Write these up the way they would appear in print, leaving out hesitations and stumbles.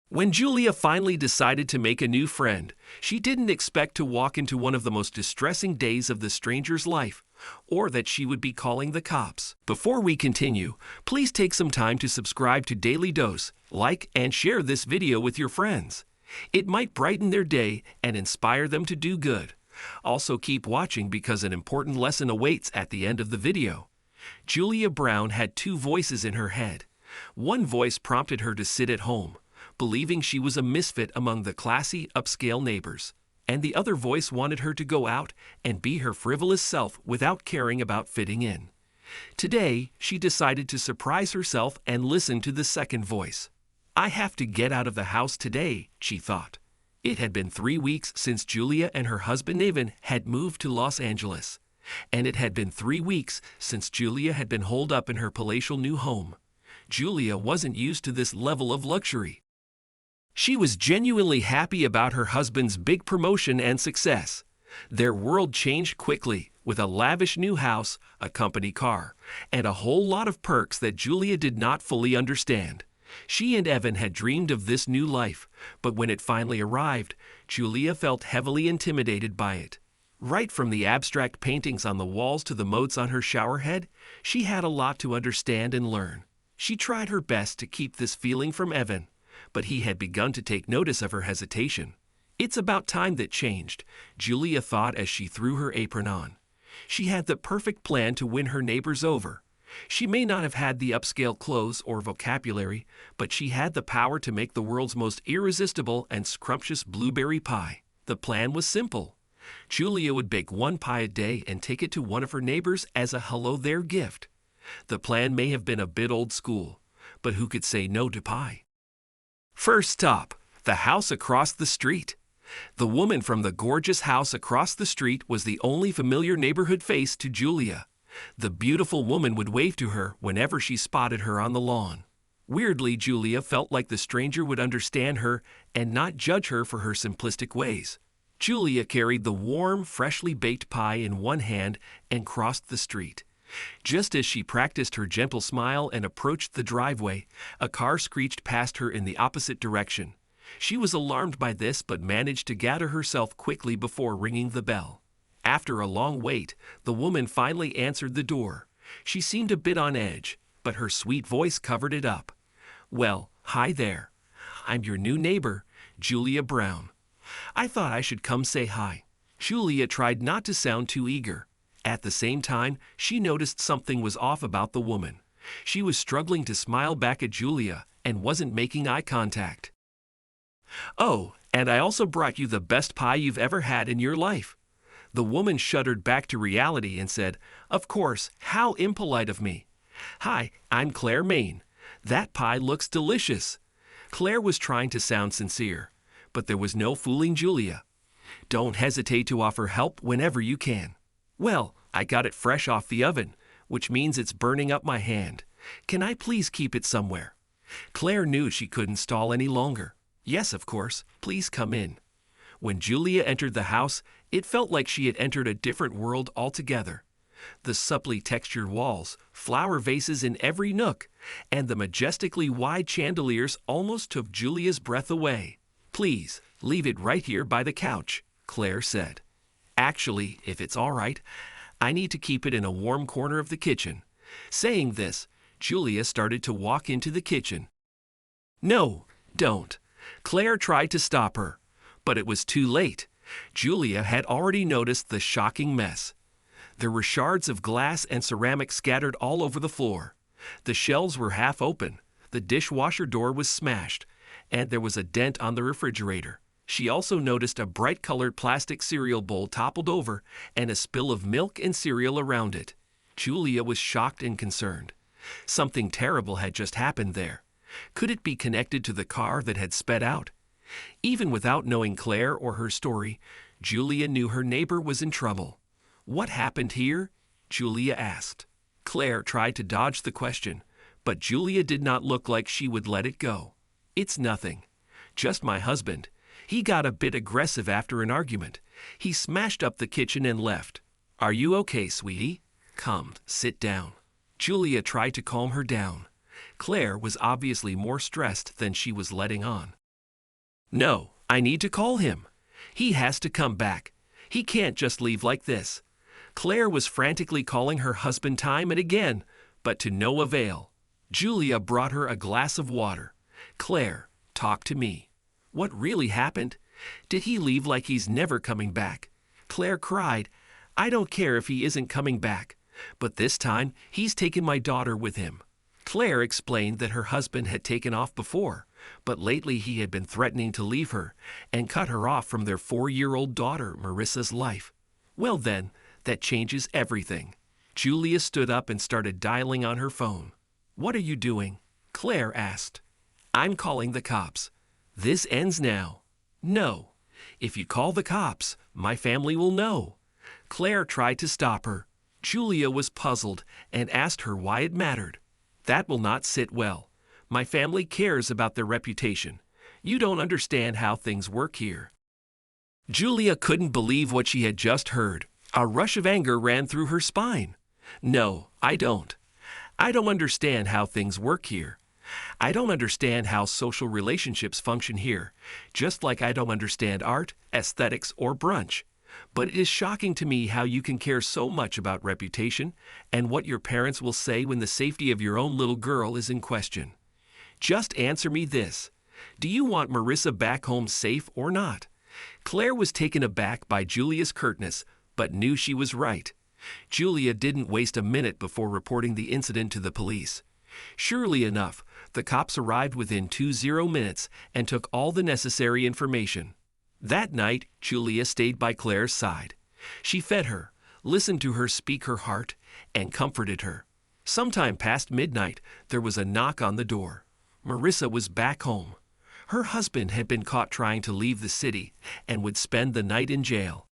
When Julia finally decided to make a new friend, she didn't expect to walk into one of the most distressing days of the stranger's life, or that she would be calling the cops. Before we continue, please take some time to subscribe to Daily Dose, like and share this video with your friends. It might brighten their day and inspire them to do good. Also keep watching because an important lesson awaits at the end of the video. Julia Brown had two voices in her head. One voice prompted her to sit at home, believing she was a misfit among the classy, upscale neighbors, and the other voice wanted her to go out and be her frivolous self without caring about fitting in. Today, she decided to surprise herself and listen to the second voice. I have to get out of the house today, she thought. It had been 3 weeks since Julia and her husband Evan had moved to Los Angeles, and it had been 3 weeks since Julia had been holed up in her palatial new home. Julia wasn't used to this level of luxury. She was genuinely happy about her husband's big promotion and success. Their world changed quickly, with a lavish new house, a company car, and a whole lot of perks that Julia did not fully understand. She and Evan had dreamed of this new life, but when it finally arrived, Julia felt heavily intimidated by it. Right from the abstract paintings on the walls to the moats on her shower head, she had a lot to understand and learn. She tried her best to keep this feeling from Evan, but he had begun to take notice of her hesitation. It's about time that changed, Julia thought as she threw her apron on. She had the perfect plan to win her neighbors over. She may not have had the upscale clothes or vocabulary, but she had the power to make the world's most irresistible and scrumptious blueberry pie. The plan was simple. Julia would bake one pie a day and take it to one of her neighbors as a hello there gift. The plan may have been a bit old school, but who could say no to pie? First stop, the house across the street. The woman from the gorgeous house across the street was the only familiar neighborhood face to Julia. The beautiful woman would wave to her whenever she spotted her on the lawn. Weirdly, Julia felt like the stranger would understand her and not judge her for her simplistic ways. Julia carried the warm, freshly baked pie in one hand and crossed the street. Just as she practiced her gentle smile and approached the driveway, a car screeched past her in the opposite direction. She was alarmed by this but managed to gather herself quickly before ringing the bell. After a long wait, the woman finally answered the door. She seemed a bit on edge, but her sweet voice covered it up. Well, hi there. I'm your new neighbor, Julia Brown. I thought I should come say hi. Julia tried not to sound too eager. At the same time, she noticed something was off about the woman. She was struggling to smile back at Julia and wasn't making eye contact. Oh, and I also brought you the best pie you've ever had in your life. The woman shuddered back to reality and said, Of course, how impolite of me. Hi, I'm Claire Maine. That pie looks delicious. Claire was trying to sound sincere, but there was no fooling Julia. Don't hesitate to offer help whenever you can. Well, I got it fresh off the oven, which means it's burning up my hand. Can I please keep it somewhere? Claire knew she couldn't stall any longer. Yes, of course. Please come in. When Julia entered the house, it felt like she had entered a different world altogether. The supply textured walls, flower vases in every nook, and the majestically wide chandeliers almost took Julia's breath away. Please, leave it right here by the couch, Claire said. Actually, if it's all right, I need to keep it in a warm corner of the kitchen. Saying this, Julia started to walk into the kitchen. No, don't. Claire tried to stop her, but it was too late. Julia had already noticed the shocking mess. There were shards of glass and ceramic scattered all over the floor. The shelves were half open, the dishwasher door was smashed, and there was a dent on the refrigerator. She also noticed a bright-colored plastic cereal bowl toppled over and a spill of milk and cereal around it. Julia was shocked and concerned. Something terrible had just happened there. Could it be connected to the car that had sped out? Even without knowing Claire or her story, Julia knew her neighbor was in trouble. What happened here? Julia asked. Claire tried to dodge the question, but Julia did not look like she would let it go. It's nothing. Just my husband. He got a bit aggressive after an argument. He smashed up the kitchen and left. Are you okay, sweetie? Come, sit down. Julia tried to calm her down. Claire was obviously more stressed than she was letting on. No, I need to call him. He has to come back. He can't just leave like this. Claire was frantically calling her husband time and again, but to no avail. Julia brought her a glass of water. Claire, talk to me. What really happened? Did he leave like he's never coming back? Claire cried, I don't care if he isn't coming back, but this time he's taken my daughter with him. Claire explained that her husband had taken off before, but lately he had been threatening to leave her and cut her off from their 4-year-old daughter, Marissa's life. Well then, that changes everything. Julia stood up and started dialing on her phone. What are you doing? Claire asked. I'm calling the cops. This ends now. No. If you call the cops, my family will know. Claire tried to stop her. Julia was puzzled and asked her why it mattered. That will not sit well. My family cares about their reputation. You don't understand how things work here. Julia couldn't believe what she had just heard. A rush of anger ran through her spine. No, I don't. I don't understand how things work here. I don't understand how social relationships function here, just like I don't understand art, aesthetics, or brunch. But it is shocking to me how you can care so much about reputation and what your parents will say when the safety of your own little girl is in question. Just answer me this. Do you want Marissa back home safe or not? Claire was taken aback by Julia's curtness, but knew she was right. Julia didn't waste a minute before reporting the incident to the police. Surely enough, the cops arrived within 20 minutes and took all the necessary information. That night, Julia stayed by Claire's side. She fed her, listened to her speak her heart, and comforted her. Sometime past midnight, there was a knock on the door. Marissa was back home. Her husband had been caught trying to leave the city and would spend the night in jail.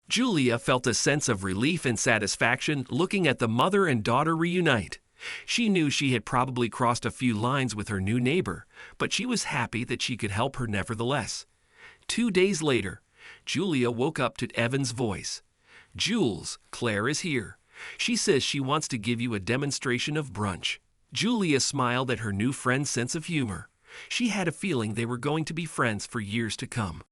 Julia felt a sense of relief and satisfaction looking at the mother and daughter reunite. She knew she had probably crossed a few lines with her new neighbor, but she was happy that she could help her nevertheless. 2 days later, Julia woke up to Evan's voice. Jules, Claire is here. She says she wants to give you a demonstration of brunch. Julia smiled at her new friend's sense of humor. She had a feeling they were going to be friends for years to come.